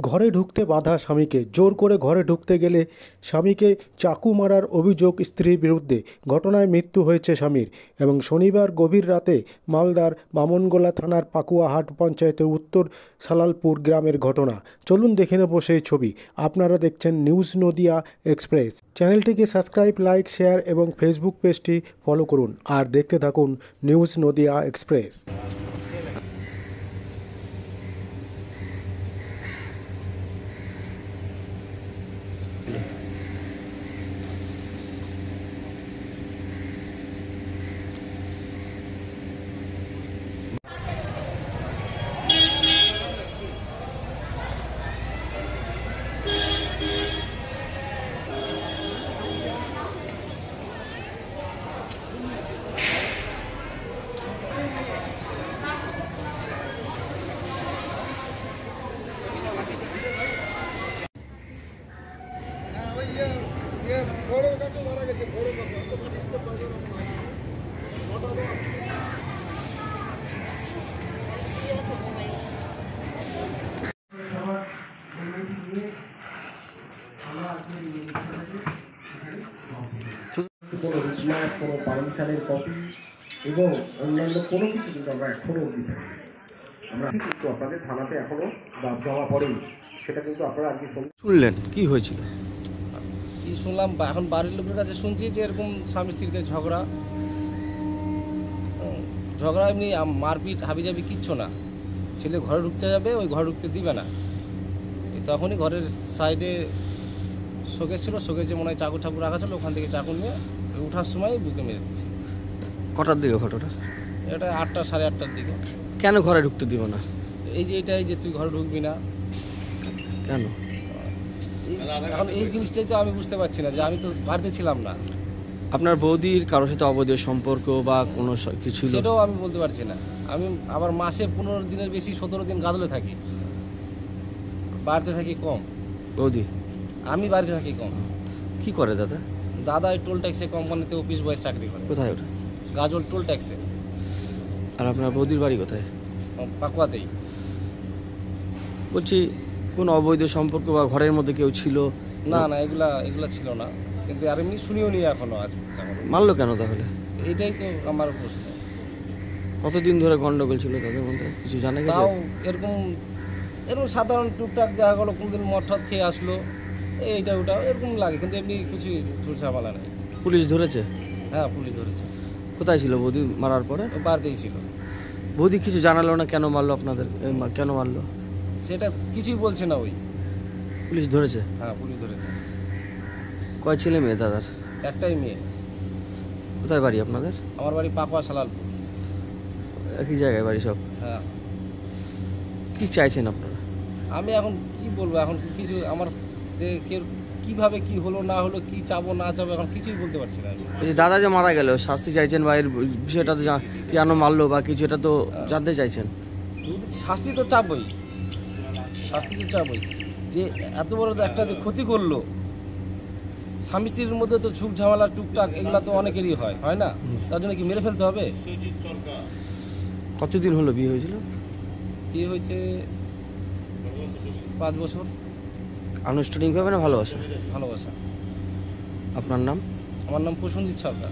ঘরে ঢুকতে বাধা স্বামীকে, জোর করে ঘরে ঢুকতে গেলে স্বামীকে চাকু মারার অভিযোগ স্ত্রীর বিরুদ্ধে। ঘটনায় মৃত্যু হয়েছে স্বামীর। এবং শনিবার গভীর রাতে মালদার বামনগোলা থানার পাকুয়াহাট পঞ্চায়েতের উত্তর সালালপুর গ্রামের ঘটনা। চলুন দেখে নেব সেই ছবি। আপনারা দেখছেন নিউজ নদিয়া এক্সপ্রেস। চ্যানেলটিকে সাবস্ক্রাইব, লাইক, শেয়ার এবং ফেসবুক পেজটি ফলো করুন আর দেখতে থাকুন নিউজ নদিয়া এক্সপ্রেস। কোনো রিচার্জ, কোনো পারমিশনের কপি এবং অন্যান্য কোনো কিছু কিন্তু আমরা এখনও অবধি পাই। আমরা কিন্তু আপনাদের থানাতে এখনও জমা পড়েনি, সেটা কিন্তু আপনারা আজকে শুনলেন কি হয়েছিল? কি শুনলাম, এখন বাড়ির লোকের কাছে শুনছি যে এরকম স্বামী স্ত্রীতে ঝগড়া, এমনি মারপিট হাবিজাবি কিচ্ছু না। ছেলে ঘরে ঢুকতে যাবে, ওই ঘরে ঢুকতে দিবে না। তখনই ঘরের সাইডে শোকেস ছিল, শোকেসে মনে হয় চাকু ঠাকুর রাখা ছিল, ওখান থেকে চাকু নিয়ে ওঠার সময় বুকে মেরে দিচ্ছে। কটার দিকে ঘটনা? এটা 8টা সাড়ে 8টার দিকে। কেন ঘরে ঢুকতে দিব না? এই যে এটাই যে তুই ঘরে ঢুকবি না কেন, এখন এই জিনিসটাই তো আমি বুঝতে পারছি না, যে আমি তো বাড়িতে ছিলাম না। আপনার বৌদির কারোর সাথে অবৈধ সম্পর্ক বা কোনো কিছু? সেটাও আমি বলতে পারছি না। আমি আবার মাসে 15 দিনের বেশি 17 দিন গাজলে থাকি, বাড়িতে থাকি কম। বৌদি? আমি বাড়িতে থাকি কম। কি করে দাদা? দাদা এই টোল ট্যাক্সে কোম্পানিতে অফিস বয়ের চাকরি করে। কোথায় ওটা? গাজল টোল ট্যাক্সে। আর আপনার বৌদির বাড়ি কোথায়? পাকুয়াতেই। বলছি কোন অবৈধ সম্পর্ক বা ঘরের মধ্যে কেউ ছিল? না না, এগুলা ছিল না, কিন্তু আর এমনি শুনিও নি এখনো। আজ মারলো কেন তাহলে? এটাই তো আমার প্রশ্ন। কতদিন ধরে গন্ডগোল ছিল তাদের মধ্যে, কিছু জানা গেছে? তাও এরকম সাধারণ টুকটাক দেখা গেলো, কোনদিন মদ টদ খেয়ে আসলো, এইটা ওটা এরকম লাগে, কিন্তু এমনি কিছু ঝামেলা নেই। পুলিশ ধরেছে? হ্যাঁ, পুলিশ ধরেছে। কোথায় ছিল বৌদি মারার পরে? বাড়িতেই ছিল। বৌদি কিছু জানালো না কেন মারলো আপনাদের? কেন মারলো সেটা কিছুই বলছে না। ওই পুলিশ ধরেছে? হ্যাঁ, পুলিশ ধরেছে। কয় ছেলে মেয়ে দাদার? একটাই মেয়ে। কোথায় বাড়ি আপনাদের? আমার বাড়ি পাকুয়া সালালপুর। একই জায়গায় বাড়ি সব? হ্যাঁ। কি চাইছেন আপনারা? আমি এখন কি বলবো, এখন কিছু আমার যে কিভাবে কি হলো না হলো, কি চাবো না চাবো, এখন কিছুই বলতে পারছি না। দাদা যে মারা গেল, শাস্তি চাইছেন বা এর বিষয়টা তো কেন মারলো বা কিছু, এটা তো জানতে চাইছেন? শাস্তি তো চাবই, যে এত বড় একটা যে ক্ষতি করলো, স্বামী স্ত্রীর মধ্যে তো ঝুঁক ঝামেলা টুকটাক এগুলা তো অনেকেরই হয় না? তার জন্য কি মেরে ফেলতে হবে? কতদিন হলো বিয়ে হয়েছিল? বিয়ে হয়েছে 5 বছর। আনুষ্ঠানিকভাবে না ভালোবাসা? ভালোবাসা। আপনার নাম? আমার নাম প্রসেনজিৎ সরকার।